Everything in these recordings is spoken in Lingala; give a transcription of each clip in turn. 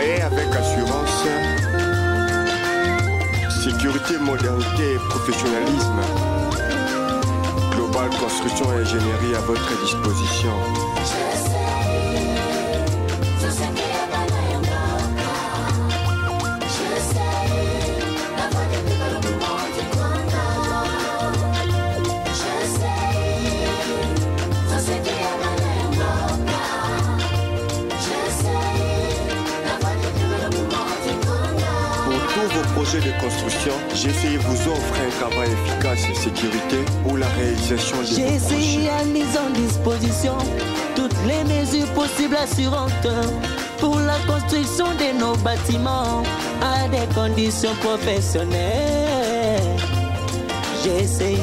travailler avec assurance, sécurité, modernité et professionnalisme. Global Construction et Ingénierie à votre disposition. Projet de construction, GCI vous offre un travail efficace et sécurité pour la réalisation de vos projets. GCI a mis en disposition toutes les mesures possibles assurantes pour la construction de nos bâtiments à des conditions professionnelles. GCI,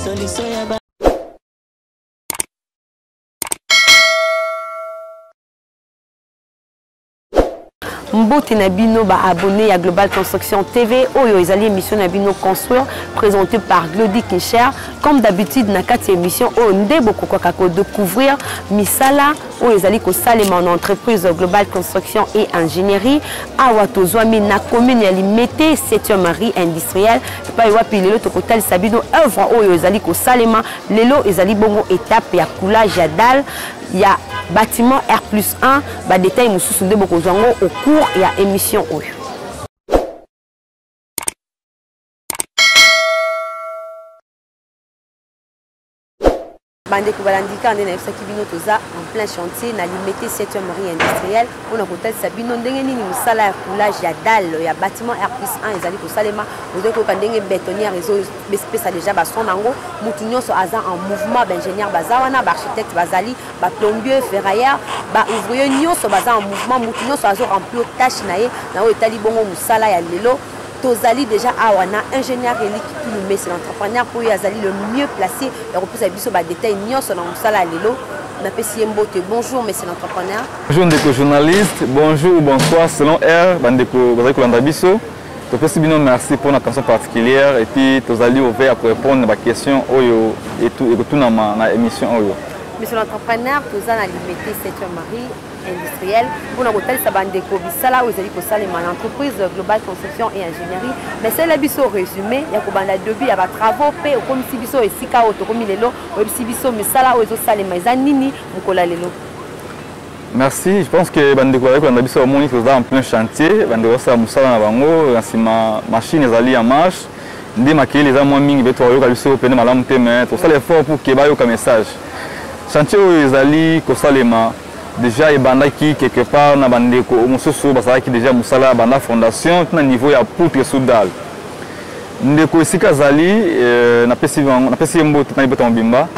solution yaba. Mbote Nabino ba abonné à Global Construction TV Oyo ezali émission Nabino construire présentée par Glody Kincher comme d'habitude na kati émission o ndebo kokoka ko découvrir misala Oyo ezali ko salema en entreprise Global Construction et Ingénierie awa tozwami na commune ya Limete 7e Marie industrielle pa wapi lelo tokotali sabino œuvre Oyo ezali ko salema lelo ezali bongo étape ya coulage ya dalle ya bâtiment R+1 ba détail mususu ndebo kozango au cours ya émission oyo. Bande ko balandika ndena yebisaki bino toza en plein chantier na Limete 7e Marie industrielle on a kotal sabino ndenge nini misala ya coulage ya dalle ya bâtiment R+1 ezali ko salema ozo ko ndenge bétonnière ezo spécial déjà ba son nango mutu nyonso aza en mouvement d'ingénieur bazawana ba architecte bazali ba plombier ferrailleur ba ouvrier nyonso baza en mouvement mutu nyonso azo remplir tâche na ye na o etali bongo musala ya lelo tozali déjà awana ingénieur Elik Pulume c'est l'entrepreneur pour yazali le mieux placé et repose à biso ba détail nyonso na musala lelo na pesi mbote. Bonjour monsieur l'entrepreneur. Bonjour ndeko journaliste, bonjour ou bonsoir selon R bandeko bazali kolanda biso. To pesi bino merci pour une attention particulière et puis tozali ouvert pour répondre à ba question oyo et tout na émission oyo. Monsieur l'entrepreneur, toza na Limete 7e Marie industrielle pour na kotal sabandeko bisala ozali ko salema l'entreprise Global Construction et Ingénierie mais c'est la biso résumé ya ko banda début ya ba travaux pe o komisi biso esika o to komi lelo o biso misala ozo salema eza nini mukola lelo. Merci, je pense que bandeko avec on a biso moni toza en plein chantier bandeko sa musala na bango nsima machine ezali en marche ndi makeli eza moins mingi beto yo ka biso pene malamu te mais to sala effort pour que ba yo ka message chantier oyo ezali ko salema déjà ebandaki quelque part na bandeko mosusu basalaki déjà musala banda fondation na niveau ya poutre sous dalle ndeko esika zali na pesi mbote na ibeto mbimba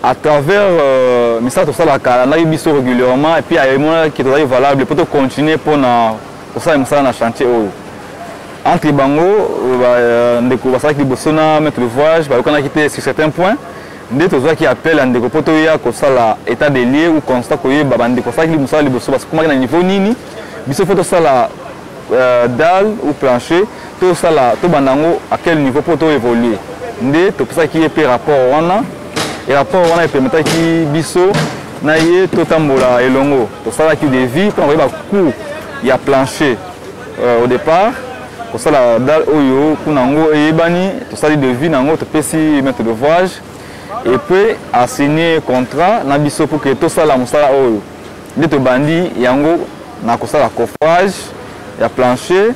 à travers misala tosalaka na biso régulièrement et puis ayemona qui est valable pour continuer pour na osala musala na chantier oyo entre bango ndeko basalaki liboso na mettre l'ouvrage bayokanaki te sur certains points ndé tozwa qui appelle ndeko poto ya kosala état des lieux ou constat koyeba bandeko sala ki musala liboso parce que na niveau nini biso photo sala dalle ou plancher to sala to bandango à quel niveau poto évoluer ndé to pesa ki pe rapport wana et rapport wana permettra ki biso na ye to tambola elongo to sala ki des vies pour ba coût ya plancher au départ ko sala dalle oyo kunango eyebani to sala de vie nango to pesi mettre d'ouvrage et puis a signé contrat na biso pour que tout ça la musala oyo nde to bandi yango na kosala coffrage ya plancher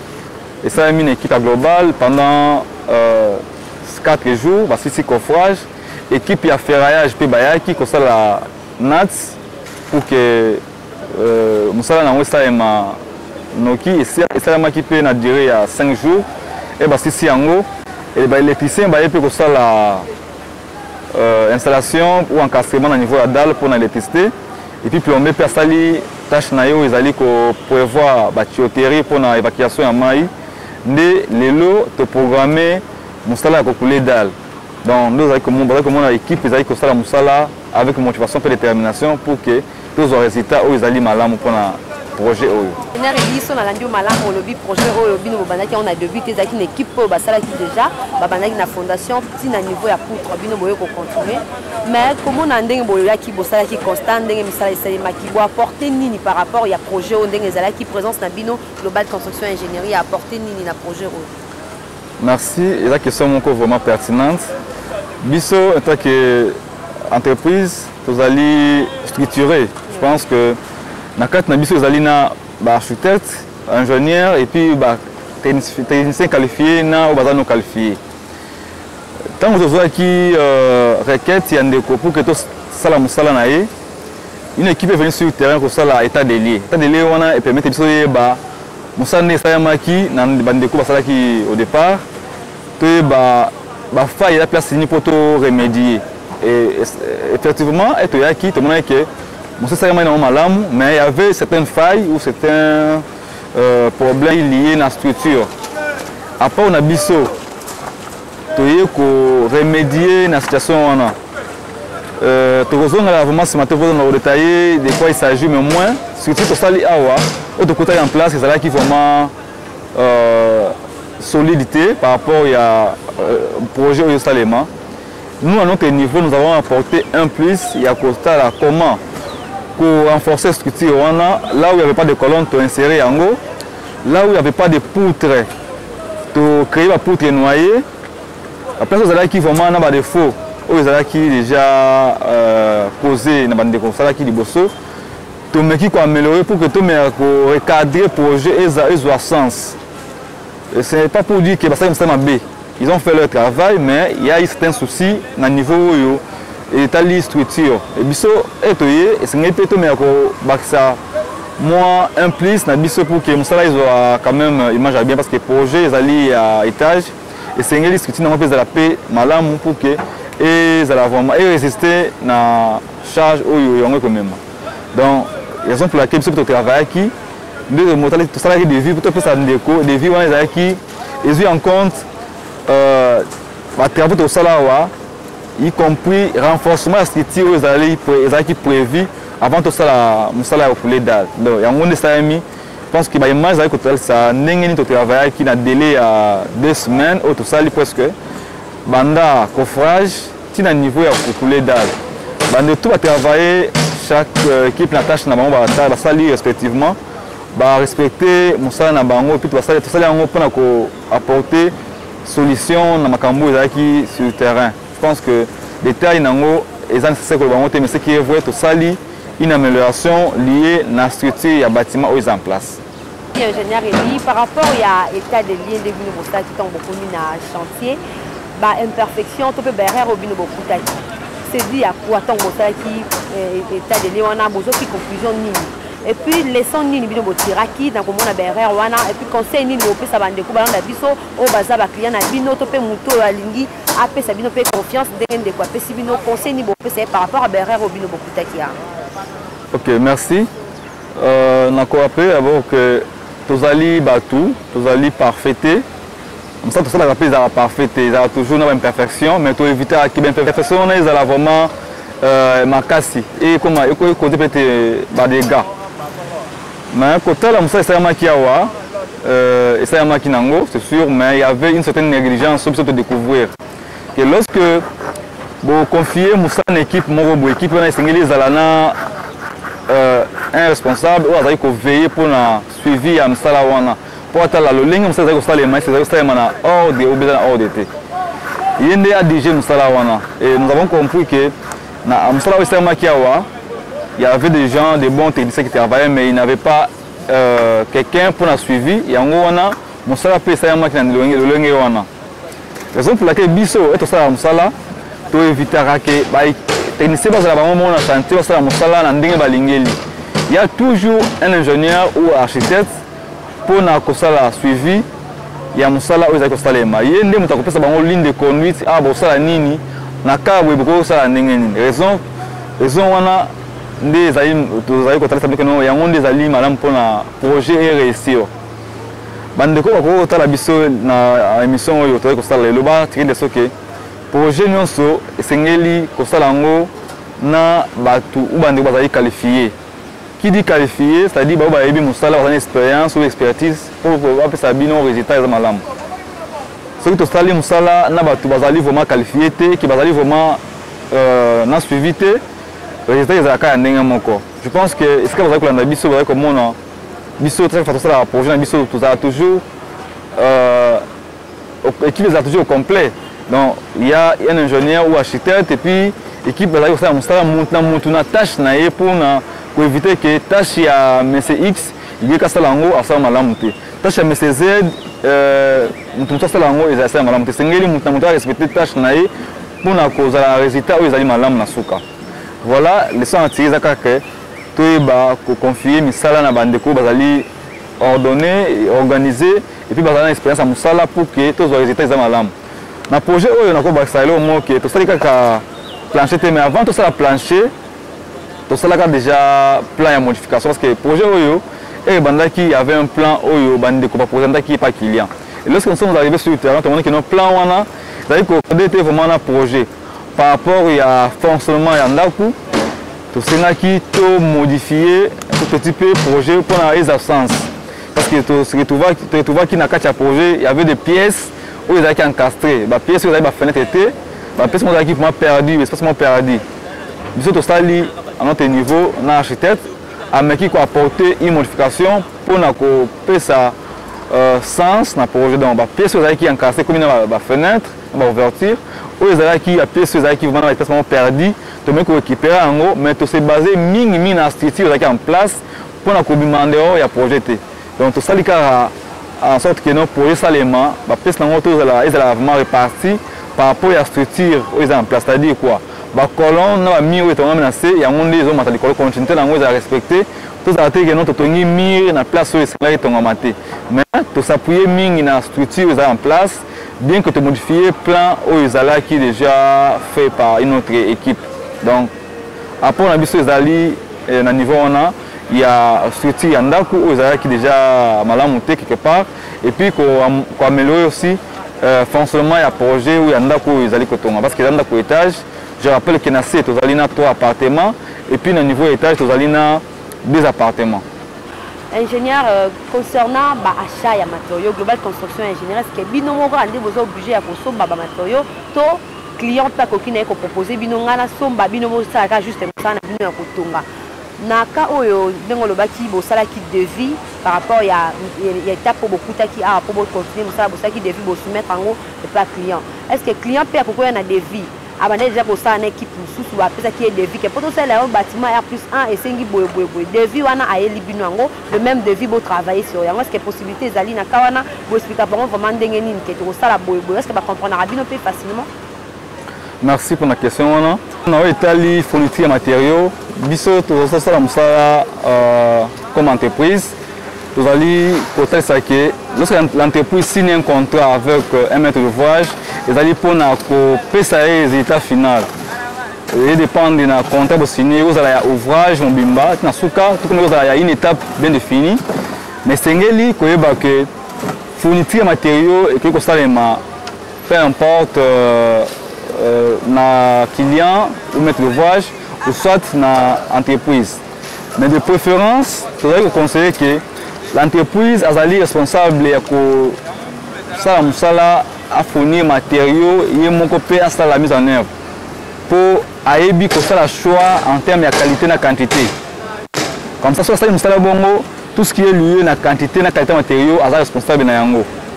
et ça a mis une équipe globale pendant 4 jours ba sisi coffrage équipe ya ferraillage pe bayaki kosala nats pour que musala na wesa ema noki et ça ma ki pe na durée ya 5 jours et ba sisi yango et ba électricien ba pe kosala installation ou encastrement au niveau de la dalle pour l'électricité et puis plomber persali tâche na yo ezali ko prévoir ba tuyauterie pour la évacuation ya mai ndé lelo to programmer musala ko couler dalle donc nous avec comme on équipe ezali ko musala avec motivation et détermination pour que tous les résultats où ezali malamu pour la projet oyo. Ingénieur Eliso na landio malamu lobi projet oyo bino bandaki on a débuté zaki une équipe oyo basala ki déjà bandaki na fondation petit na niveau ya poutre bino boyo ko continuer mais comment na ndenge boyo ya ki bosala ki constant ndenge misala isalema ki bo apporter nini par rapport ya projet oyo ndenge zala ki présence na bino global construction ingénierie apporter nini na projet oyo. Merci, et la question est vraiment pertinente. Bisso, en tant qu'entreprise, vous allez structurer. Je pense que dans le cadre de Bisso, vous allez être architecte, ingénieur et puis technicien qualifié ou non qualifié. Tant que vous avez qui requête, il y a des pour que tout ça une équipe est venue sur le terrain pour ça l'état des lieux. L'état des lieux, on a permis de Moussane Sayamaki, au départ, que faille la place pour remédier. Et effectivement, tout le monde que Moussane Sayamaki malam, mais il y avait certaines failles ou certains problèmes liés à la structure. Après, on a biso, pour remédier à la situation. Tout vraiment ce matin, vous détailler de quoi il s'agit, mais moins, surtout pour ça, autre côté en place, c'est là qui vraiment solidité par rapport au projet au Salema. Nous, à notre niveau, nous avons apporté un plus. Il y a comment pour renforcer la structure. Là où il n'y avait pas de colonne, tu insérer en haut. Là où il n'y avait pas de poutre, tu créer la poutre noyée. Après, vous allez qui vraiment a des défauts. Vous allez qui déjà posé dans le déconstat qui est bosso. Tu me qui améliorer pour que tu me recadrer le projet et ça ait sens. Ce n'est pas pour dire que ça est B. Ils ont fait leur travail, mais il y a certains soucis dans le niveau et la structure. Et biso est et c'est un peu ça. Moi, un plus dans biso pour que ça soit quand même image bien parce que le projet est allé à étage et c'est une structure dans la paix malam pour que et ça va vraiment résister à la charge au quand même. Donc raison pour laquelle biso peut travailler qui de monter tout ça de vie pour tout ça déco de vie on les qui ils ont en compte travaux de salaire y compris renforcement de la structure ils allaient qui prévu avant tout ça la salaire pour les dates. Donc il y a un monde ça mis je pense que bah image avec ça n'engagé tout travail qui n'a délai à 2 semaines ou tout ça presque banda coffrage ti na niveau ya couler dalle bande tout va travailler chaque équipe la tâche na bango ba sali respectivement ba respecter musala na bango puis ba sali tout ça yango pour apporter solution na makambo ezaki sur le terrain. Je pense que détail nango ezan c'est que bango mais ce qui est vrai tout sali une amélioration liée à la structure et bâtiment aux en place. Ingénieur Eli par rapport à l'état des liens de Bino Bosta qui tombe beaucoup na chantier ba imperfection to pe barrière au Bino Bokutaki c'est dit à quoi tant Bosta qui état des liens on a besoin qui confusion ni et puis laissons ni Bino Botiraki dans comment na barrière wana et puis conseil ni au pe ça bande ko ba na biso o baza ba client na Bino to pe muto alingi apé ça Bino pe confiance de quoi pe si Bino conseil ni bo pe c'est par rapport à barrière au Bino Bokutaki. OK, merci. On a coopéré d'abord que tous allez battu, tous allez parfaiter. Comme ça, tout ça, la rappel, ils ont parfaité. Ils ont toujours une imperfection, mais pour éviter qu'il y ait une imperfection, ils ont vraiment marqué. Et comment ils ont côté peut-être des gars. Mais côté là, ça, c'est un maquillage, et c'est un maquinango, c'est sûr, mais il y avait une certaine négligence sur de découvrir. Que lorsque vous confiez une équipe, une équipe, on a essayé Zalana. Un responsable ou azali ko veiller pour na suivi ya msala wana pour atala lo lingi msala ko sala mais c'est ça mana hors de obéda hors d'été yende a dirigé msala wana et nous avons compris que na msala wa makiawa il y avait des gens des bons techniciens qui travaillaient mais ils n'avaient pas quelqu'un pour la suivi yango wana msala pe ça makina lo lingi wana raison pour laquelle biso et tout ça msala to éviter que technicien parce que la maman a chanté parce que la musala na ndenge balingeli il y a toujours un ingénieur ou architecte pour na kosala suivi ya musala ou za kosala ma yende muta kopesa bango ligne de conduite a bosala nini na ka bo boko sala ndenge nini raison wana nde za to kotala sabika no ya ngonde za li malam pour na projet et réussir bande ko ko tala biso na émission oyo to kosala le ba tiki so que projet nyonso esengeli kosala ngo na batu ou bande bazali qualifié qui dit qualifié, c'est-à-dire que vous avez une expérience ou expertise pour faire un résultat. Ceux qui ont vraiment qualifié, qui ont vraiment suivi, le résultat est je pense que ce que vous avez dit, c'est que le projet toujours l'équipe est toujours au complet. Donc il y a un ingénieur ou architecte et puis l'équipe va monter une tâche pour éviter que la tâche à MCX il y ait ça lango à ça malamuté. Tâche à MCZ tout ça lango et ça malamuté. C'est ngeli monter respecter tâche naé pour na cause la résultat où ils allaient malam na suka. Voilà les sont attirés à que tout ba confier misala na bandeko bazali ordonner organiser et puis bazali expérience à musala pour que tous les résultats ils malam. Na projet oyo na ko baksailo mo que tout ça ka plancher mais avant tout ça la plancher tout ça là déjà plan de modification parce que le projet oyo et bandaki il y avait un plan oyo bandeko pas présenter qui pas client. Et lorsque nous sommes arrivés sur le terrain, on a que nos plans wana c'est-à-dire qu'on était vraiment un projet par rapport à fonctionnement et ndaku tout ça qui tout modifier tout petit peu projet pour les absences parce que tu vois qui n'a qu'à projet il y avait des pièces où ils étaient encastrés les pièces où ils avaient fenêtre était les pièces où ils avaient perdu espacement perdu nous tout ça à notre niveau l'architecte a apporté une modification pour que ça sens dans le projet donc les pièces où ils avaient encastrées comme une fenêtre une ouverture où ils avaient qui pièces où ils avaient vraiment espacement perdu tu mets récupérer en haut mais tout c'est basé mini dans la structure en place pour que demander il y a projeté donc tout ça en sorte que nos projets salement les pièces dans autour ils allaient vraiment répartis par rapport à la structure où ils sont en place c'est-à-dire quoi les colonnes na mur où ils sont menacés il y a des hommes dans les colonnes continuité dans où ils respecter tout ça que notre tongi mur na place où ils sont maté mais tout s'appuyer ming na structure où ils sont en place bien que tu modifier plan où ils allaient qui déjà fait par une autre équipe donc après on a vu ces alliés na niveau on a il y a structure yandaku où ils allaient qui déjà malamuté quelque part et puis qu'on améliorer aussi fonctionnement et projet où yandaku ils allaient kotonga parce que yandaku étage je rappelle que nasé tous allés na 3 appartements et puis au niveau étage tous allés na 2 appartements. Ingénieur concernant l'achat de matériaux global construction ingénieur est-ce que bino moko ande bozo obligé à consommer ba matériaux to client pas qui n'a proposé bino ngana somba bino mo sala juste ça na bino ya kotonga na ka oyo bengo lobaki bo sala ki devis par rapport ya étape pour beaucoup qui a pour continuer mo sala bo sala ki devis bo soumettre en haut le pas client est-ce que client peut ko na devis avant déjà pour ça une équipe sous ou après ça qui est devis que pour tout ça là un bâtiment R+1 et 5 boy devis wana ayeli bino ngo le même devis pour travailler sur yango est-ce que possibilité zali na kawana bo expliquer vraiment ndenge nini que to sala boy est-ce que ba comprendre bino peut facilement. Merci pour la question. On a établi fourniture de matériaux. Biso comme entreprise, nous allons porter ça que lorsque l'entreprise signe un contrat avec un maître d'ouvrage, ils allons pour payer les résultats final. Il dépend de la contrat pour signer, vous avez un ouvrage, un bimba, tout comme vous avez une étape bien définie. Mais c'est que fourniture de matériaux et que ça peu importe na client ou maître d'ouvrage ou soit na entreprise. Mais de préférence, je voudrais conseiller que l'entreprise est responsable de fournir matériaux et à la mise en œuvre pour aider le choix en termes de qualité et de quantité. Comme ça, tout ce qui est lié à la quantité et la qualité de matériaux est responsable de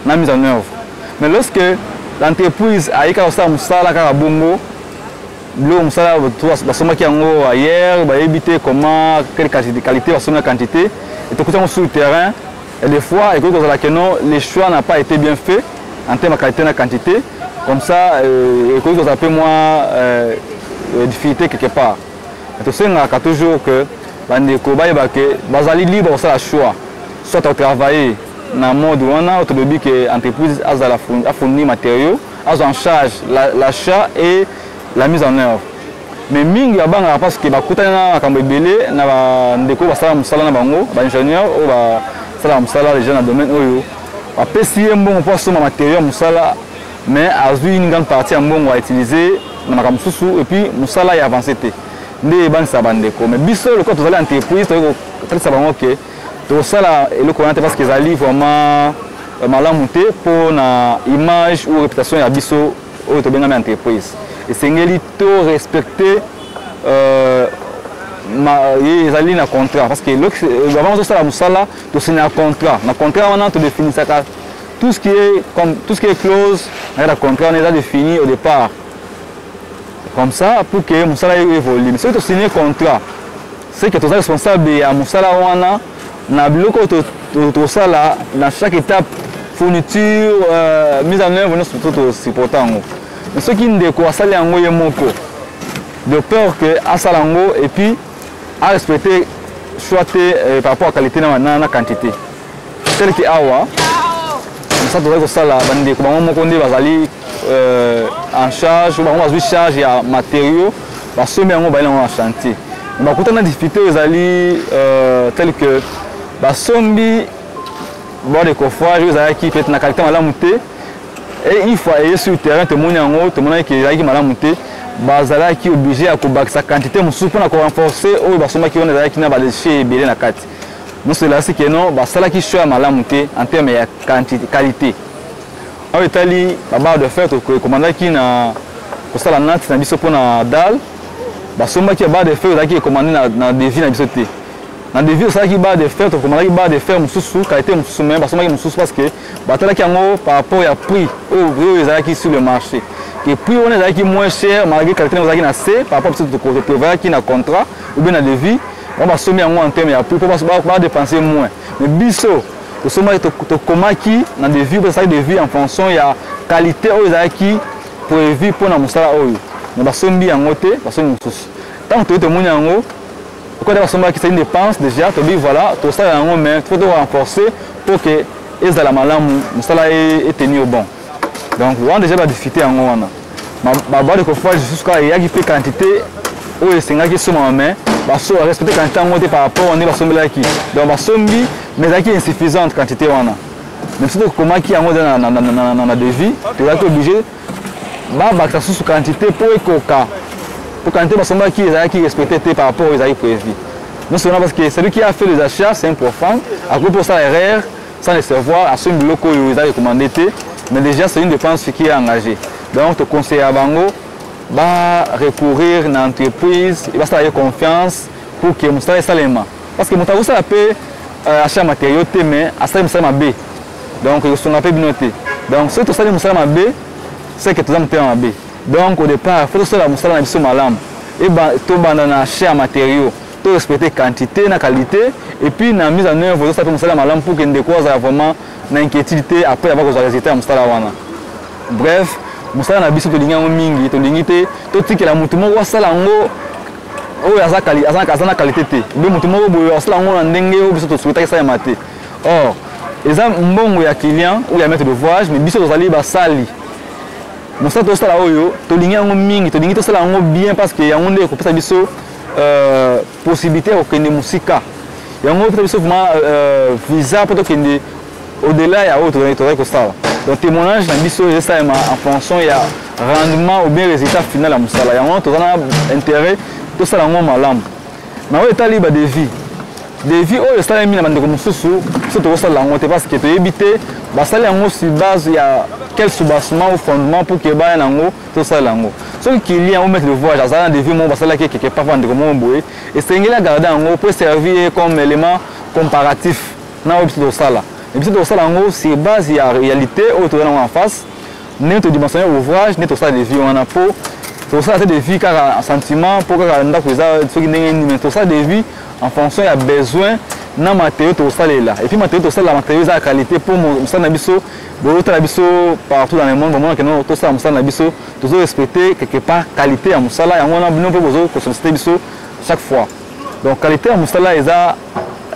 la mise en œuvre. Mais lorsque l'entreprise a été bongo, ailleurs, éviter comment, quelle qualité, quantité, et tout ça sur le terrain. Et des fois, les choix n'ont pas été bien faits en termes de qualité et de quantité. Comme ça, il y a un peu moins de difficulté quelque part. Et tout ça, on a toujours que les libre de choix, soit à travailler dans le mode où on a autorisé que l'entreprise a fourni matériaux, a en charge l'achat et la mise en œuvre. Mais mingi abanga parce que bakutana na belé na ndeko basala musala na bango ba ingénieur ou ba sala musala les gens dans domaine oyo ba pesier mbongo pour soma matériaux musala mais azui une grande partie mbongo à utiliser na makamsusu et puis musala ya avancé té nde ebanisa bandeko. Mais biso lokola tozali entreprise tokotalisa bango ke tosala eloko wana te parce que ezali vraiment malamu te mpona image ou réputation ya biso oyo tobengami entreprise. Esengeli to respecter ezali na contrat parce que avant tozosala mosala tosina contrat. Na contrat wana todefinisaka tout ce qui est clause na contrat on est défini au départ. Comme ça pour que mosala évolue. Mais si tu signes contrat, c'est que tu es responsable à mosala wana na biloko tosala dans chaque étape fourniture mise en œuvre nous supportant. Mais ce qui ndeko asali yango ye moko de peur que asala yango et puis à respecter soit par rapport à qualité na quantité. Tel que awa ça doit être ça là bandeko bango moko nde bazali en charge ou bango bazwi charge ya matériaux basombi yango bali en chantier. Bakutana difficulté ezali tel que basombi bord de coffrage ezalaki peut-être na qualité malamu te et il faut aller sur le terrain tomoni yango tomona ki ezalaki malamu te bazalaki obligé ya kobakisa quantité mosusu mpona korenforcer oyo basombaki wana ezalaki na badeshe ebele na kati. Non c'est là c'est que non basalaki choix malamu te en termes ya qualité. Awa etali babarre de fer tokomandaki na kosala nati na biso mpona dalle basombaki barre de fer ezalaki ekomande na devis na biso te. Na devis osalaki barre de fer tokomandaki barre de fer mosusu qualité mosusu mais basombaki mosusu parce que batalaki yango par rapport ya prix oyo ezalaki sur le marché. Et prix on ezalaki moins cher malgré qualité ezalaki na C par rapport à ce que prévoyaki na contrat ou bien na devis. On va sommer en termes de prix pour pas dépenser moins. Mais biso tosomaki tokomaki na devis pour ça devis en fonction ya qualité oyo ezalaki prévu pour na mosala oyo. Mais basombi yango te basombi mosusu. Tant que tomoni yango quand basomaki c'est une dépense déjà to dit voilà tout ça yango mais faut renforcer pour que ezala malamu mosala est tenu au bon. Donc on déjà la difficulté yango wana. Ma barre de coffrage jusqu'à yaki pe quantité oyo esengaki soma main baso respecter quantité yango par rapport on est basombelaki. Donc basombi mais ezalaki insuffisante quantité wana. Mais surtout komaki yango na devis tu vas être obligé bakisa sous quantité pour ekoka pour quantité basombaki ezalaki respecté par rapport aux ezalaki prévu. Non seulement parce que celui qui a fait les achats c'est un profane à cause pour ça erreur sans le savoir à ce bloc oyo ezalaki commandé mais déjà c'est une dépense qui est engagée. Donc te conseille à bango va recourir à une entreprise, il va se faire confiance pour que mosala esalema. Parce que moto ça peut acheter matériaux mais asala mosala mabe. Donc ils sont appelés binoté. Donc si tu sala mosala mabe, c'est que tu as mosala mabe. Donc au départ, il faut sala mosala na biso malamu. Et to banda na acheter matériaux, to respecter quantité na qualité et puis na mise en œuvre de ça mosala malamu pour que ndeko za vraiment na inquiétude après avoir les résultats mosala wana. Bref, mosala na biso tolingi yango mingi tolingi te totikela mutu moko asala yango oyo azana qualité te mpe mutu moko boye asala yango na ndenge oyo biso tosouhaitaki esalema te. Or eza mbongo ya client ou ya maître de voyage mais biso tozali basali mosala tosala oyo tolingi yango mingi tolingi tosala yango bien parce que yango nde ekopesa biso possibilité ya kokende mosika yango epesa biso vraiment visa mpo tokende au-delà ya oyo tozali kosala. Donc témoignage na biso esalema en fonction ya rendement ou bien résultat final ya mosala yango tozana intérêt tosala yango malamu. Na oyo etali ba devis oyo esalemi na bandeko mosusu biso tokosala yango te parce que toyebi te basali yango sur base ya quel soubassement ou fondement pour que baya nango tosala yango. Soki client ou maître de voyage azala na devis moko basalaki quelque part bandeko moko boye esengeli agarde yango pour servir comme élément comparatif na oyo biso tosala. Et puis c'est ça sur base de la réalité où tu es en face, n'est-ce pas dimensionner ouvrage, n'est-ce pas des vies en a peau, tout ça c'est des vies car un sentiment pour que on a ceux qui n'ont tout ça des vies en fonction des besoins na matériaux tout ça là. Et puis matériaux tout ça la matériaux à qualité pour ça na biso, l'autre na biso partout dans le monde vraiment que non tout ça na biso toujours respecter quelque part qualité à musala et on a besoin pour besoin que solliciter biso chaque fois. Donc qualité à musala eza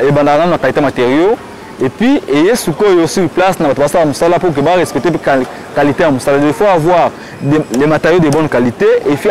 et bandana na qualité matériaux. Et puis, il y a sur place dans votre moussala pour que vous respectez la qualité en moussala. Il faut avoir des matériaux de bonne qualité et puis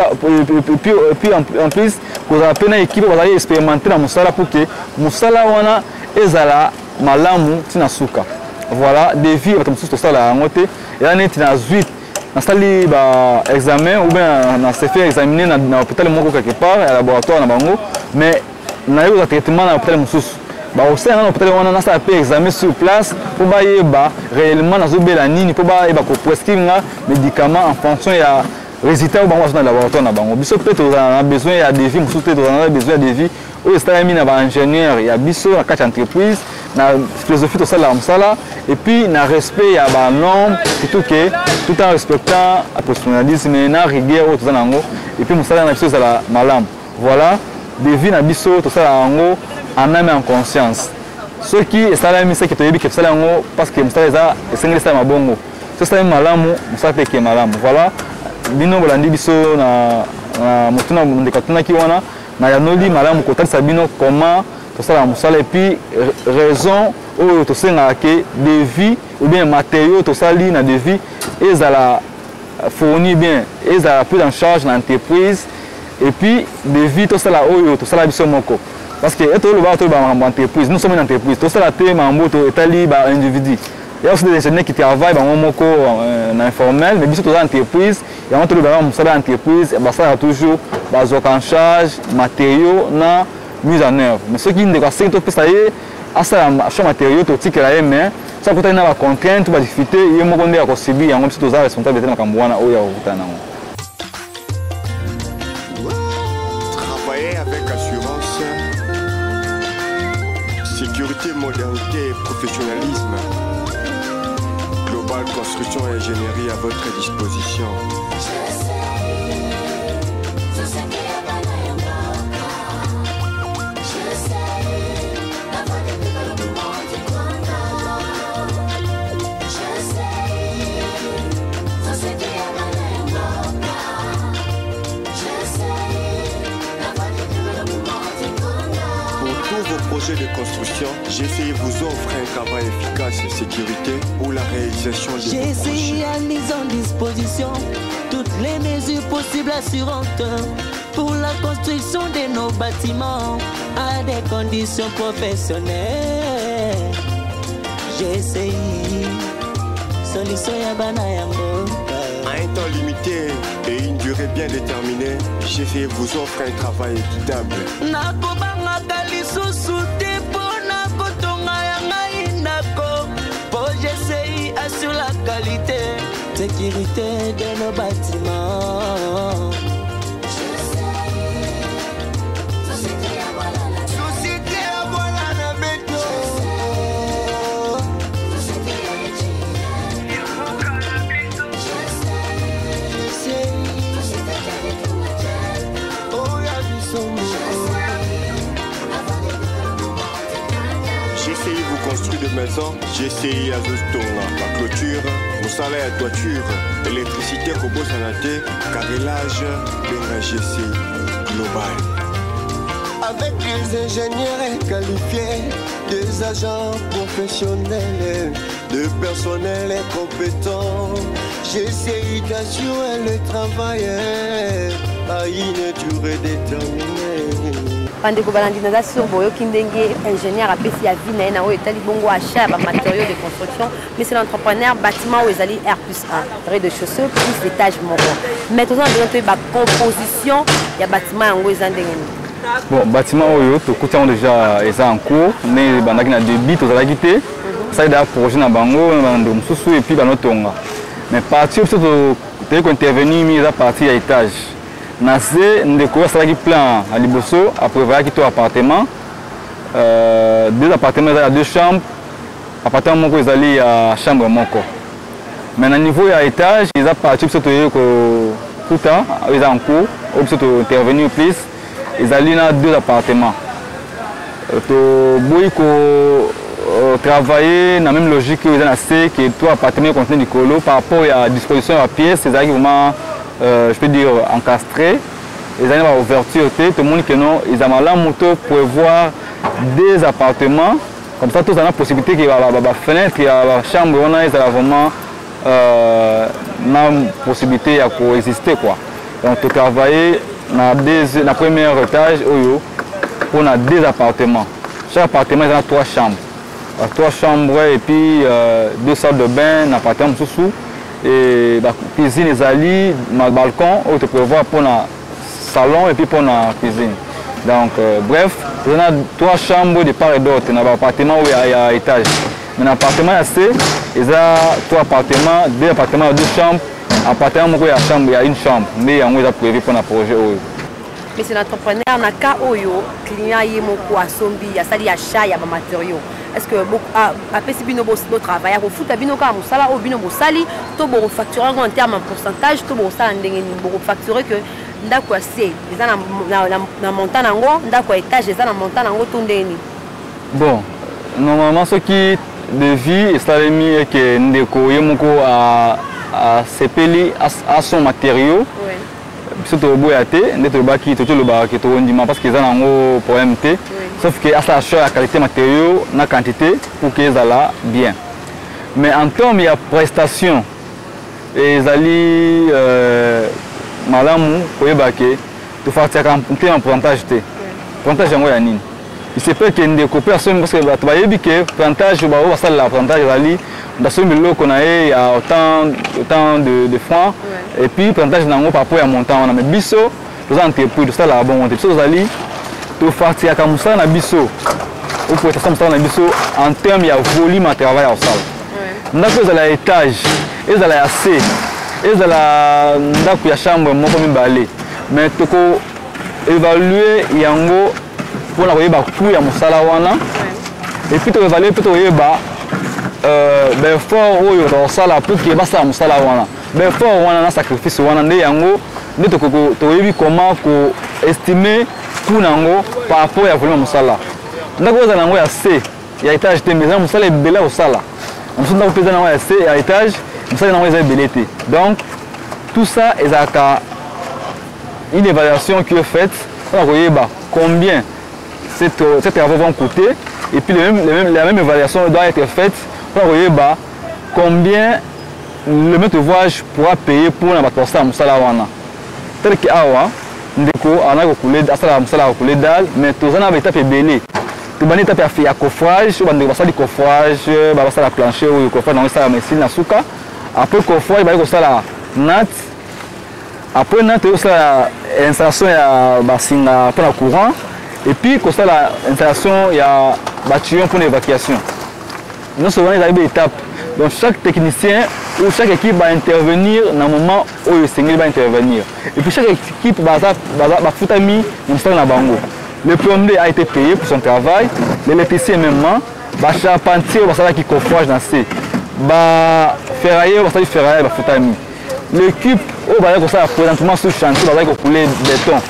en plus, vous avez une équipe qui va expérimenter dans moussala pour que moussala wana ezala malamu tina suka. Voilà, des vies votre moussala à monter et là net na 8 nasali ba examen ou bien na se fait examiner na hôpital moko quelque part à laboratoire na bango mais na yo traitement na hôpital mususu ba aussi na hôpital wana na sa fait examen sur place pour ba yeba réellement na zobela nini pour ba yeba ko prescrire nga médicament en fonction ya résultat ou bango na laboratoire na bango biso peut-être on a besoin ya devis mususu peut-être on a besoin de devis ou c'est na ba ingénieur ya biso na quatre entreprise na philosophie tout ça là msala et puis na respect ya ba norme tout en respectant le professionnalisme et la rigueur tout ça nango et puis msala na biso la malam voilà devis na biso tout ça nango en âme et en conscience ceux qui salami c'est que toyebi que ça nango parce que msala za esengeli ça mabongo tout ça malamu msala pe ke malamu voilà bino bolandi biso na motuna ndekatuna ki wana na yanoli malamu kotalisa bino comment tout ça la musala et puis raison ou tout ça que devis ou bien matériaux tout ça li na devis et ça la fournir bien et ça la prise en charge l'entreprise et puis devis tout ça la tout ça la biso moko parce que eto le ba to ba entreprise nous sommes une entreprise tout ça la te mambo to etali ba individu il y a aussi des ingénieurs qui travaillent ba moko na informel mais biso to entreprise et on to le ba musala entreprise ba ça toujours ba en charge matériaux na mise en œuvre mais ceux qui ne pas ça ça y est à ça chaque matériau tout tika la mais ça peut être une contrainte ba difficulté et mo konde ya ko sibi yango biso to za responsabilité na kambwana oya okutana ngo. Travailler avec assurance, sécurité, modernité et professionnalisme. Global Construction et Ingénierie à votre disposition. Projet de construction, GCI vous offre un travail efficace et sécurité pour la réalisation de vos projets. GCI a mis en disposition toutes les mesures possibles assurantes pour la construction de nos bâtiments à des conditions professionnelles. GCI, solution ya bana yango. À un temps limité et une durée bien déterminée, GCI vous offre un travail équitable. Sur la qualité, sécurité de nos bâtiments. GCI vous construit de maisons, GCI à Zostonga, la clôture, Moussala à toiture, électricité, robot sanaté, carrelage, Benga GCI global. Avec des ingénieurs qualifiés, des agents professionnels, de personnel compétent, GCI d'assurer le travail à une durée déterminée. Bandeko balandi naza sur boyo kindenge ingénieur a pesi ya vie na oyo etali bongo achat ba matériaux de construction mais c'est l'entrepreneur bâtiment où ezali R+1 rez-de-chaussée plus étage moko mais tout ça besoin ba composition ya bâtiment yango ezandenge bon bâtiment oyo to kutia déjà eza en cours mais bandaki na débit to zalaki te ça da projet na bango bando mususu et puis banotonga mais partie to te ko intervenir mi eza partie ya étage. Nasé ndeko asalaki plan à liboso après voyait qui to appartement deux appartements à deux chambres appartement moko ezali à chambre moko mais na niveau ya étage ils a parti surtout ko kuta ils en cours ou surtout intervenir plus ils allient na deux appartements to boy ko travailler dans la même logique que ils ont assez que trois appartements contiennent du colo par rapport à disposition à pièces c'est vraiment je peux dire encastré, ils ont une ouverture, tout le monde qui non, ils ont la moto pour voir des appartements, comme ça tous ont la possibilité qu'il y a la fenêtre, il y a la chambre, on a vraiment une possibilité à coexister quoi. Donc tu travailles dans le premier étage où on a des appartements. Chaque appartement il y a 3 chambres. 3 chambres et puis 2 salles de bain, un appartement sous. et la cuisine ezali na balcon où tu peux voir pour la salon et puis pour la cuisine. Donc bref, on a 3 chambres de part et d'autre dans l'appartement où il y a étage. Mais l'appartement c'est il y a 3 appartements, 2 appartements, 2 chambres. Appartement où il y a chambre, il y a une chambre, mais il y a prévu pour un projet. Mais c'est l'entrepreneur dans le cas où le client est beaucoup à sombi, il y a ça, il y a achat, il y a des matériaux. Est-ce que après si bino bo travailler au foot bino ka musala ou bino bo sali to bo facturer en termes en pourcentage to bo sala ndenge ni bo facturer que ndako assez eza na montant nango ndako étage eza na montant nango to ndeni. Bon, normalement ce qui devis salemi et que ndeko yemoko à sepeli à son matériau. Oui. Surtout boyate ndete baki to le ba ki to ndima parce que eza nango problème té. Sauf que ça achète la qualité matériaux, la quantité pour qu'ils aient bien. Mais en termes de prestations, ils allaient malamu pour y baquer, tu fais un pourcentage de pourcentage de moyen. Il se peut qu'il y ait des coopérations parce que tu vas y que pourcentage de la pourcentage dans ce milieu qu'on a il y a autant de francs et puis pourcentage d'un par rapport à montant. Mais biso, nous avons entrepris de ça là bon, vous allez tu fais comme ça na biso ou pour ça na biso en termes de volume de travail au salle. Ndako za étage, ezala assez, ezala ndako ya chambre moko mibale. Mais tu ko évaluer yango pour na koyeba coût ya mosala wana. Et puis tu évaluer peut koyeba ben fort oyo to sala pour que ba sa mosala wana. Ben fort wana na sacrifice wana nde yango nde to yebi comment ko estimer pour nango par rapport à volume musala. Ndako za nango ya C, ya étage te mais musala ebela au sala. On se ndako pesa nango ya C ya étage, musala nango za belete. Donc tout ça est une évaluation qui est faite pour voir combien ces travaux vont coûter et puis la même évaluation doit être faite pour voir combien le maître d'ouvrage pourra payer pour la bâtiment musala wana. Tel que awa ndeko ana kokulé asala musala kokulé dal mais tozana ba étape belé to bani étape ya coffrage ou bande basali coffrage ba basala plancher ou coffrage na sala machine na suka après coffrage ba ko sala nat après nat ko sala installation ya basinga pour la courant et puis ko sala installation ya bâtiment pour l'évacuation. Nous sommes dans les étapes. Donc chaque technicien ou chaque équipe va intervenir dans le moment où le Seigneur va intervenir. Et puis chaque équipe va foutami na bango. Le plombier a été payé pour son travail, l'électricien même, le charpentier va savoir qui coffrage dans C, le ferrailleur va savoir ferrailleur va foutami. L'équipe va faire présentement sur le chantier va couler béton.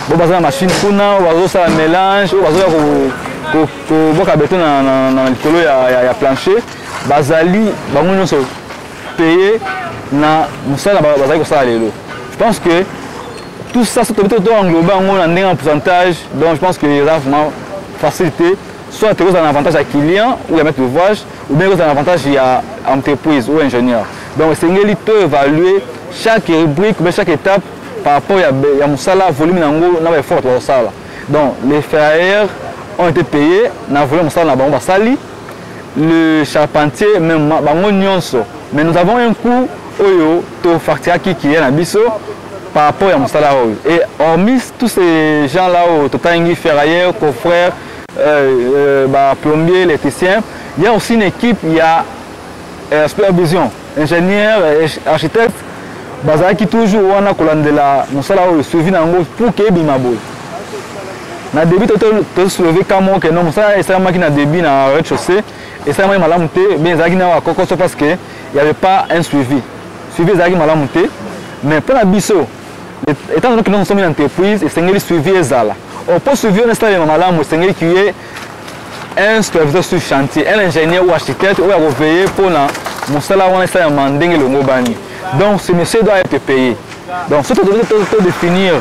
Bon la machine kuna va faire mélange, va faire béton dans le colo ya plancher. Bazali bango nyonso payé na musala bazali kosala lelo. Je pense que tout ça c'est peut-être englobé en pourcentage, donc je pense que il y a vraiment facilité soit tu as un avantage à client ou à mettre d'ouvrage ou bien tu as un avantage à entreprise ou ingénieur. Donc c'est ngeli peut évaluer chaque rubrique mais chaque étape par rapport à musala volume nango na ba effort to sala. Donc les ferrailleurs ont été payés na volume musala na bango basali. Le charpentier même bango nyonso mais nous avons un coût oyo to facture qui est na biso par rapport à musala oyo et hormis tous ces gens là au totangi ferrailleur coffreur plombier électricien il y a aussi une équipe il y a supervision ingénieur architecte bazala qui toujours wana kolandela musala oyo suivi nango pour que bima boy na début to soulever comme que non musala esalamaki na début na rez-de-chaussée. Et ça m'a mal monté, mais ça n'a pas parce qu'il n'y avait pas un suivi. Suivi, ça m'a mal monté. Mais pour la biso, étant donné que nous sommes une entreprise, et c'est suivi les ala. On peut suivre un stade de malam, c'est qui est un superviseur sur chantier, un ingénieur ou architecte, ou à veiller pour mon salaire, on est manding le ngobani. Donc ce monsieur doit être payé. Donc surtout de définir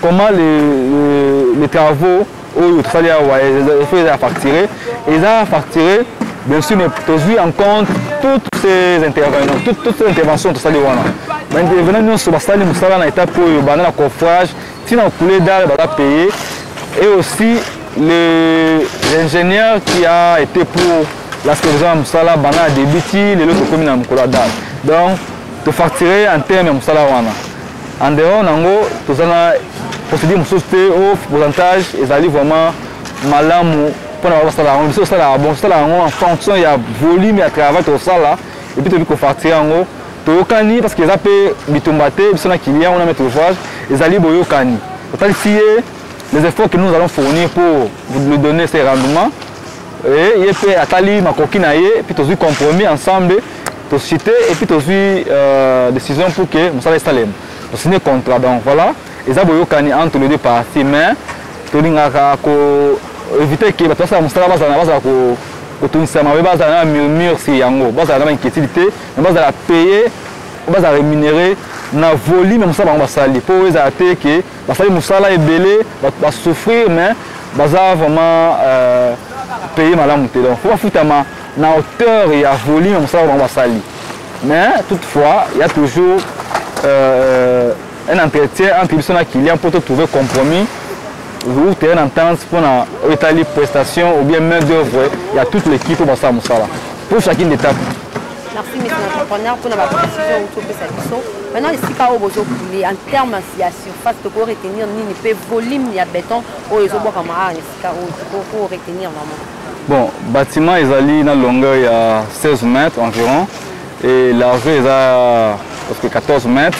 comment les travaux ou tout ça, il faut les facturer. Et ça facturer. Bien sûr, mais tu as en compte toutes ces interventions, tout ça. Mais intervenant sur la salle, nous avons l'étape pour le coffrage, si on a coulé d'air, on va payer. Et aussi l'ingénieur qui a été pour la supervision de Moussala, Bana Debiti, les autres communes à Moukolada. Donc, tofacturer en terme ya mosala wana. En dehors nango tozana procédure mosusu te au pourcentage ezali vraiment malamu pour na basala yango biso osala bon osala yango en fonction ya volume ya travail tosala et puis tobi kofacturer yango toyokani parce que eza mpe bitumba te biso na client on a mettre ouvrage ezali boyokani totalisi ye les efforts que nous allons fournir pour lui donner ces rendements et ye mpe atali makoki na ye puis tozwi compromis ensemble tosite et puis tozwi décision pour que mosala esalema tosigner contrat donc voilà eza boyokani entre les deux parties mais tolingaka éviter que bato basala mosala bazala kotungisa mabe bazala na murmure si yango bazala na inquiétude te mais bazala payer bazala rémunérer na volume ya mosala bango basali mpo ezala te ke basali mosala ebele basouffrir mais baza vraiment payer malamu te donc fo bafutama na hauteur ya volume ya mosala bango basali mais toutefois il y a toujours un entretien entre biso na client pour trouver compromis ou terrain d'entente pour étaler prestation ou bien main d'œuvre. Il y a toute l'équipe pour ça pour chacune étape. Merci monsieur l'entrepreneur pour la précision autour de cette question. Maintenant les sika au bozo en termes de surface de quoi retenir ni peut volume ni à béton ou les autres camarades les sika pour retenir vraiment. Bon, bâtiment ezali na longueur il y a 16 mètres environ et largeur est à parce que 14 mètres.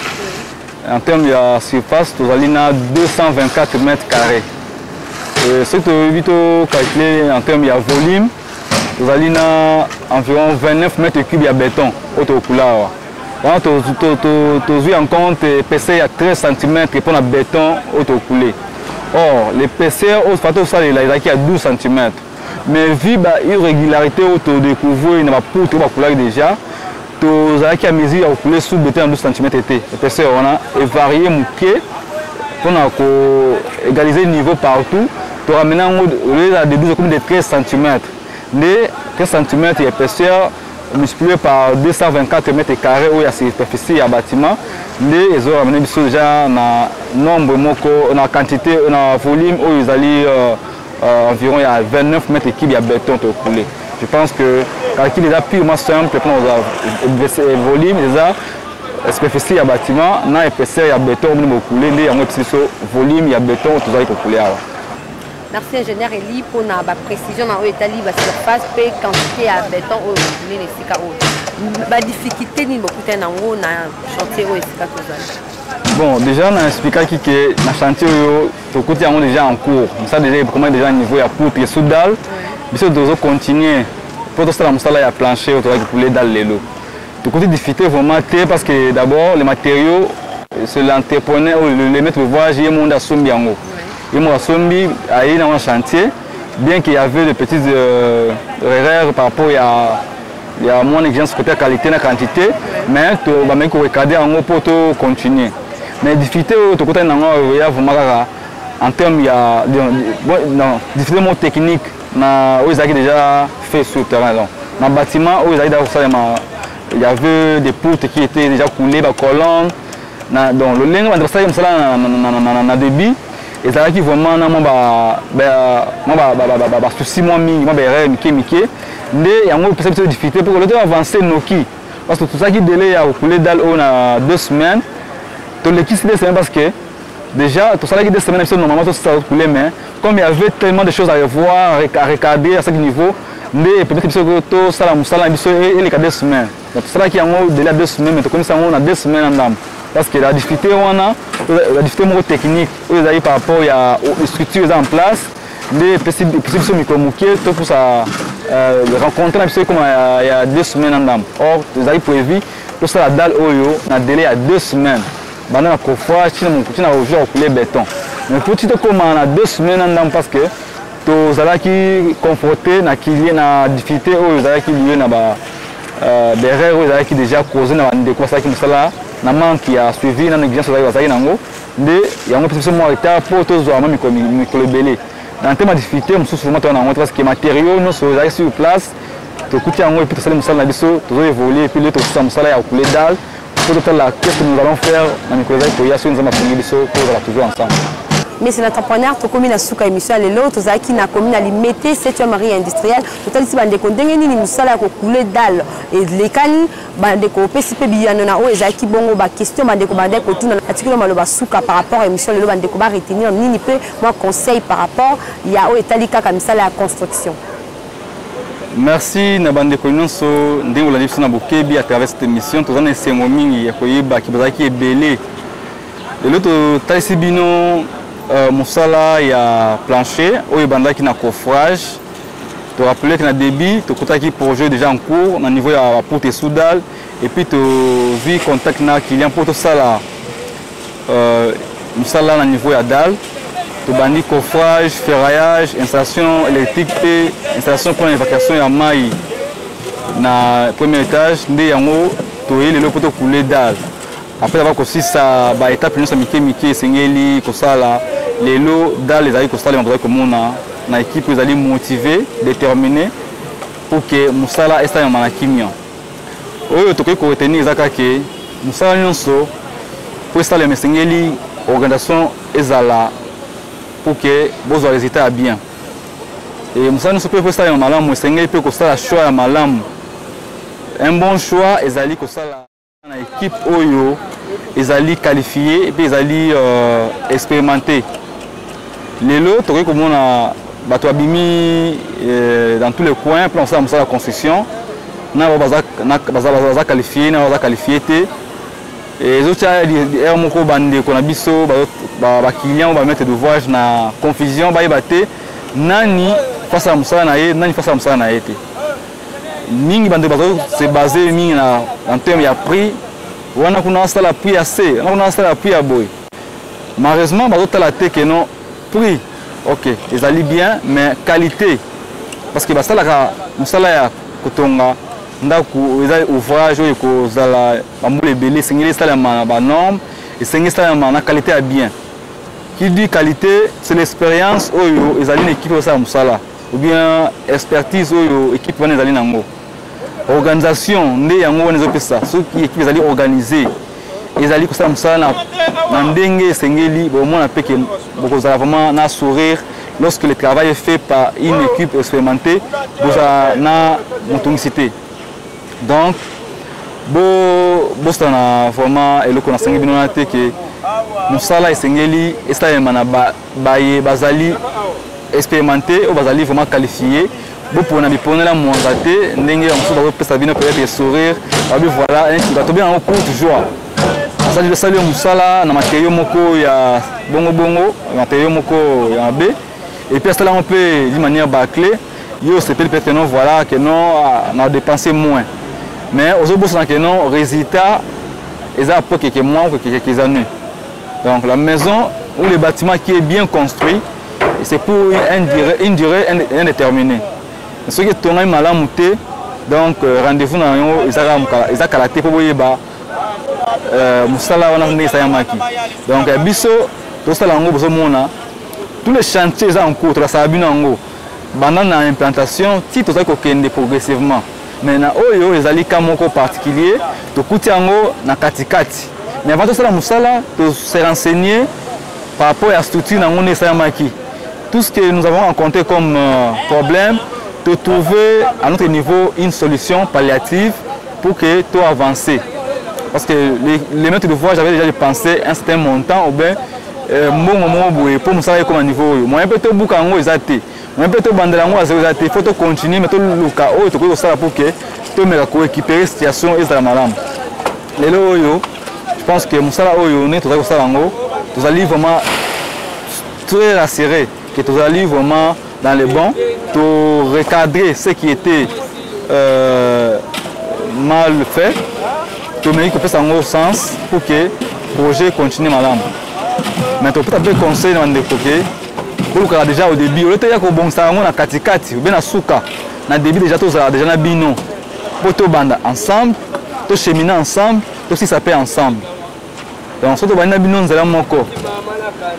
En termes de surface, nous avons 224 mètres carrés. Ce que nous avons calculé en termes de volume, nous avons environ 29 mètres cubes de béton au couloir. Nous avons en compte l'épaisseur à 13 cm pour le béton au coulé. Or, l'épaisseur au fato il est à 12 cm. Mais vu l'irrégularité au découvert, il n'y a pas pour tout couloir déjà. Tous à mesure à couler sous béton en 12 cm l'épaisseur on a varié mouquet pour égaliser le niveau partout pour ramener à des 12 comme de 13 cm. Les 13 cm d'épaisseur multiplié par 224 mètres carrés où il y a cette superficie à bâtiment. Les ont ramené déjà na nombre na quantité na volume où ils allaient environ il y a 29 mètres cubes de béton pour couler. Je pense que calcul est purement simple pour le volume, les superficie à bâtiment, na épaisseur à béton, on couler, les volume à béton, tout ça pour couler. Merci ingénieur Eli pour la précision dans l'état libre surface et quantité à béton au couler les sika. La difficulté ni beaucoup de nango na chantier au sika tout. Bon, déjà on a expliqué que le chantier tout côté est déjà en cours. Ça déjà comment déjà niveau à poutre et soudal. Mais si on continue pour tout ça il y a plancher autour qui poulet dans les lots. Tout côté difficulté vraiment parce que d'abord les matériaux c'est l'entrepreneur ou le maître de voyage il monde à sombi yango. Il monde à sombi aller dans un chantier bien qu'il y avait des petites erreurs par rapport à mon exigence côté qualité et quantité mais tu vas même regarder en pour continuer. Mais difficulté tout côté il y a vraiment en termes il y a non difficulté technique na où ils avaient déjà fait sur le terrain. Dans le bâtiment où ils avaient il y avait des poutres qui étaient déjà coulées, des colonnes. Donc le linge on ça na débit et ça qui vraiment souci moi mingi moi erreur miki mais il y a une possibilité difficulté pour le temps avancer noki parce que tout ça qui délai à couler dalle on a 2 semaines. Tout l'équipe c'est 2 semaines parce que déjà, tout ça, 2 semaines, normalement, tout ça coulé, mais comme il y avait tellement de choses à revoir, à regarder à ce niveau, mais peut-être que tout ça, il y a 2 semaines. Donc, tout ça qui est déjà 2 semaines, mais comme ça, on a 2 semaines en dame. Parce que la difficulté, on a la difficulté technique, par rapport aux structures en place, les possibilités micro-mouquées, tout pour ça, rencontrer comme il y a 2 semaines en dame. Or, vous avez prévu, tout ça, la dalle, on a délai à 2 semaines. Pendant la coffre, tu n'as pas couler béton. Mais pour tu te commander 2 semaines parce que tu as qui confronté na qui na difficulté ou tu as qui lié na des erreurs ou qui déjà causé na des quoi ça qui sala na manque qui a suivi na négligence ça qui nango mais il y a une position moins retard pour tous voir même micro belé. Dans termes de difficulté, on souvent on a parce que matériaux nous sont sur place. Tu coûtes en haut et puis tu sala musala na biso, tu dois évoluer et puis le tout ça musala ya couler dalle. Qu'est-ce que nous allons faire dans les collègues pour y assurer nous allons toujours ensemble. mais c'est l'entrepreneur to commune à souka émission lelo to zaki na commune à limiter 7e marie industrielle total si bande ko ndenge nini musala ko couler dalle et lekali bande ko pesipe biyano na o ezaki bongo ba question bande ko tuna article maloba souka par rapport à émission lelo bande ko ba retenir nini peu moi conseil par rapport ya o etalika comme ça la construction. Merci na bande ko nyonso ndingo la lifsina bokebi à travers cette émission to zana sengo mingi ya koyeba ki bazaki ebele lelo to taisi bino musala ya plancher oyo bandaki na coffrage to rappeler que na débit to kotaki projet déjà en cours na niveau ya porte soudal et puis to vi contact na client pour to sala musala na niveau ya dalle to bandi coffrage ferraillage installation électrique et installation pour l'évacuation ya mai na premier étage nde yango to yelelo pour to couler dalle. Après avoir aussi ça ba étape nous mike sengeli ko sala lelo dans les aïe ko sala mandra comme na équipe ils allaient motiver déterminer pour que musala esta ya manakimia oyo to ko retenir zaka ke musala nyonso pour sala mesengeli organisation ezala pour que vos résultats bien et musala nyonso pour sala ya malamu sengeli pour ko sala choix ya malamu un bon choix ezali ko sala na équipe oyo ezali qualifié et puis ezali expérimenté lelo tokoki komona bato abimi dans tous les coins pour lancer la construction na baza qualifié na baza qualifié te et les autres er moko bande ko na biso ba client ba mettre de voyage na confusion ba yebate nani face à musala na ye nani face à musala na ye te mingi bande bazo se baser mingi na en termes ya prix wana kuna sala prix assez wana sala prix à boy malheureusement bazo tala te que non prix ok ils allaient bien mais qualité parce que basala ka musala ya kotonga ndaku eza ouvrage oyo ko zala bambule belé singeli sala ba norme et singeli sala na qualité à bien qui dit qualité c'est l'expérience oyo ils allaient une équipe ça musala ou bien expertise oyo équipe wana ezali nango organisation nde yango wana ezopesa soki équipe ezali organisée ezali kosala musala na ndenge esengeli bomona pe ke bokozala vraiment na sourire lorsque le travail est fait par une équipe expérimentée bozala na motonicité donc bosala vraiment eloko na sengi bino na te ke musala esengeli esalema na baye bazali expérimenté ou bazali vraiment qualifié pour na biponela mwanga te ndenge ya musu bazopesa bino peut-être sourire babi voilà bato bien en court joie sali sali musala na matériaux moko ya bongo matériaux moko ya B et puis cela on peut d'une manière bâclée yo c'est peut-être non voilà que non on a dépensé moins mais aux autres que non résultat ils a pour quelques mois ou quelques années donc la maison ou le bâtiment qui est bien construit c'est pour une durée indéterminée. Ce qui est tourné malamu te donc rendez-vous na yo ezaka kalaté pour boyeba musala wana ndé sayamaki. Donc biso to sala ngo bozo mona tous les chantiers en cours to sala bino ngo banana implantation ti to zako kende progressivement. Mais na oyo ezali ka moko particulier to kuti ngo na katikati. Mais avant to sala musala to se renseigner par rapport à la structure na ngone sayamaki. Tout ce que nous avons rencontré comme problème, de trouver à notre niveau une solution palliative pour que tout avance. Parce que les maîtres de voyage avaient déjà pensé un certain montant ou bien pour nous savoir comme un niveau. Moi, un peu de boucango exacté. Moi, un peu de bandelango exacté. Il faut continuer, mais tout le cas, il faut que ça pour que tout le monde récupérer la situation et la malade. Les loyaux, je pense que nous allons vraiment très rassurés. Que tu allais vraiment dans le bon, pour recadrer ce qui était mal fait, tu mets que ça en sens pour que le projet continue madame. Mais tu peux t'appeler conseil dans le côté pour que déjà au début, au lieu de bon ça on a katikati ou bien na souka, na début déjà tout ça déjà na bino, pour tout banda ensemble, tout cheminer ensemble, tout si ça paie ensemble. Donc surtout banda bino nous allons moko.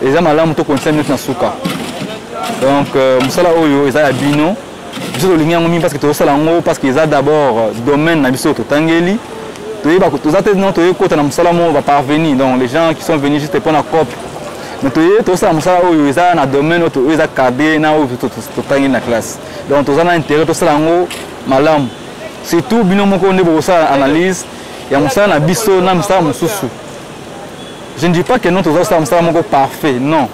Et ça madame tout continue na souka. Donc, musala oyo ezala bino biso tolinga ngomi parce que tosala ngo parce que eza d'abord domaine na biso totangeli toyeba tozate non toyekota na musala mo va parvenir donc les gens qui sont venus juste pour la COP mais tu as mosala oyo eza na domaine oyo eza cadré na oyo totangi na classe donc toza na intérêt tosala yango malamu surtout bino moko nde bokosala analyse ya mosala na biso na misala mosusu. Je ne dis pas que non toza kosala mosala moko parfait, non,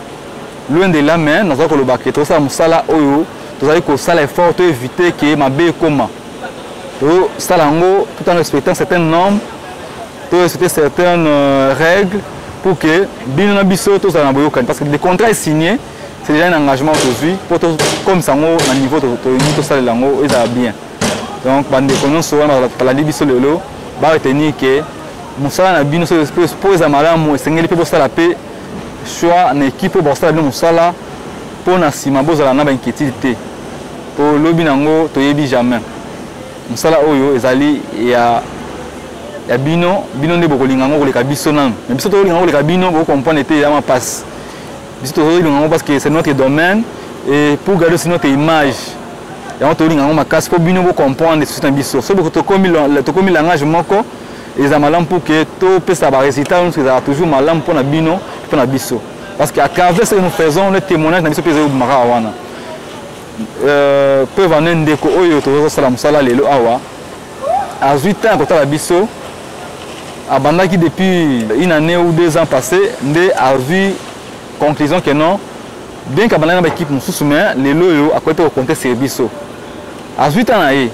loin de là, mais naza koloba ke tosala mosala oyo tozali kosala effort to éviter ke mabe ekoma tosala yango tout en respectant certaines normes, to respecter certaines règles pour que bino na biso tozala na boyokani, parce que le contrat est signé, c'est déjà un engagement aujourd'hui pour comme sango na niveau to salela yango ezala bien. Donc bandeko nyonso wana balandi biso lelo ba retenir que mosala na bino so pour eza malamu esengeli mpe bosala mpe choix na équipe oyo bosala bino mosala mpo na nsima bozala na bainquiétude te po lobi nango toyebi jamais. Mosala oyo ezali ya bino nde bokolinga yango koleka biso nanu, mais biso tokolinga yango koleka bino bokomprendre te ya mapasse. Biso tokolinga yango parce que c'est notre domaine et pour garder aussi notre image yango tokolinga yango makasi mpo bino bokomprendre susi na biso. So tokomi langage moko eza malamu pour que topesa barésultat nyonso ezala toujours malamu mpo na bino mpo na biso, parce que à travers ce que nous faisons le témoignage na biso mpe ezali obimaka wana. Peu vane ndeko oyo tozosala mosala lelo awa azwi temps kotala biso, abandaki depuis une année ou 2 ans passé nde azwi conclusion que non, bien qu'abandaki na baéquipe mosusu mais lelo oyo akoki mpe kokonte sur biso. Azwi temps na ye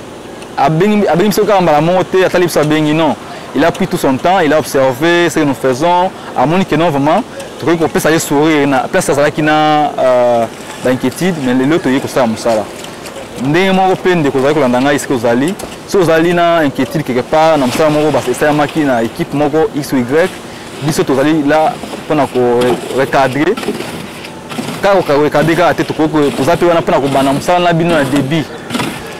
abengi biso kaka mbala moko te atali biso abengi, non, il a pris tout son temps, il a observé ce que nous faisons, amoni que non vraiment tokoki kopesa ye sourire na place azalaki na d'inquiétude, mais lelo toyei kosala mosala ndenge moko mpe ndeko ozali kolanda ngai esika ozali so ozali na inquiétude quelque part na mosala moko esalamaki na équipe moko x ou y, biso tozali la mpona korecadre kaka korecadre kaka te toza mpe wana mpona kobanda mosala na bino na début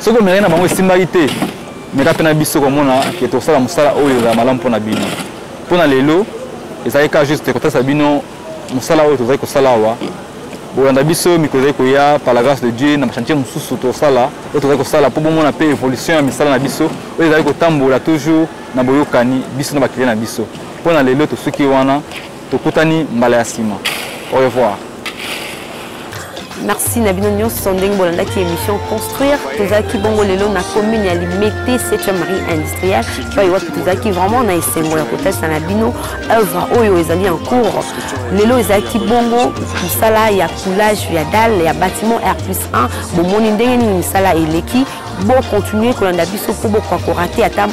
soki omerei na bango esimbaki te meka mpe na biso komona ke tosala mosala oyo ezala malamu mpona bino. Mpona lelo ezali kaka juste kotalisa bino mosala oyo tozali kosala awa bolanda biso mikolo ezali koya par la grâce de Dieu na machantier mosusu tosala oyo tozali kosala mpo bomona mpe évolution ya misala na biso oyo ezali kotambola toujours na boyokani biso na bakliye na biso. Mpona lelo tosuki wana tokutani mbala ya nsima. Au revoir. Merci Nabino Nyon Sondeng Bolanda qui émission construire tozaki bongo lelo na commune ya Limete 7e Marie industrielle pa yoa tozaki vraiment na esengo ya kotesa na bino œuvre oyo ezali en cours lelo ezaki bongo misala ya coulage ya dalle ya bâtiment R+1 bomoni ndenge nini misala eleki bo continuer kolanda biso po bo korater ata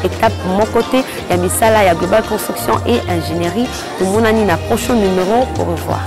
étape moko te ya misala ya global construction et ingénierie tomonani na prochain numéro. Au revoir.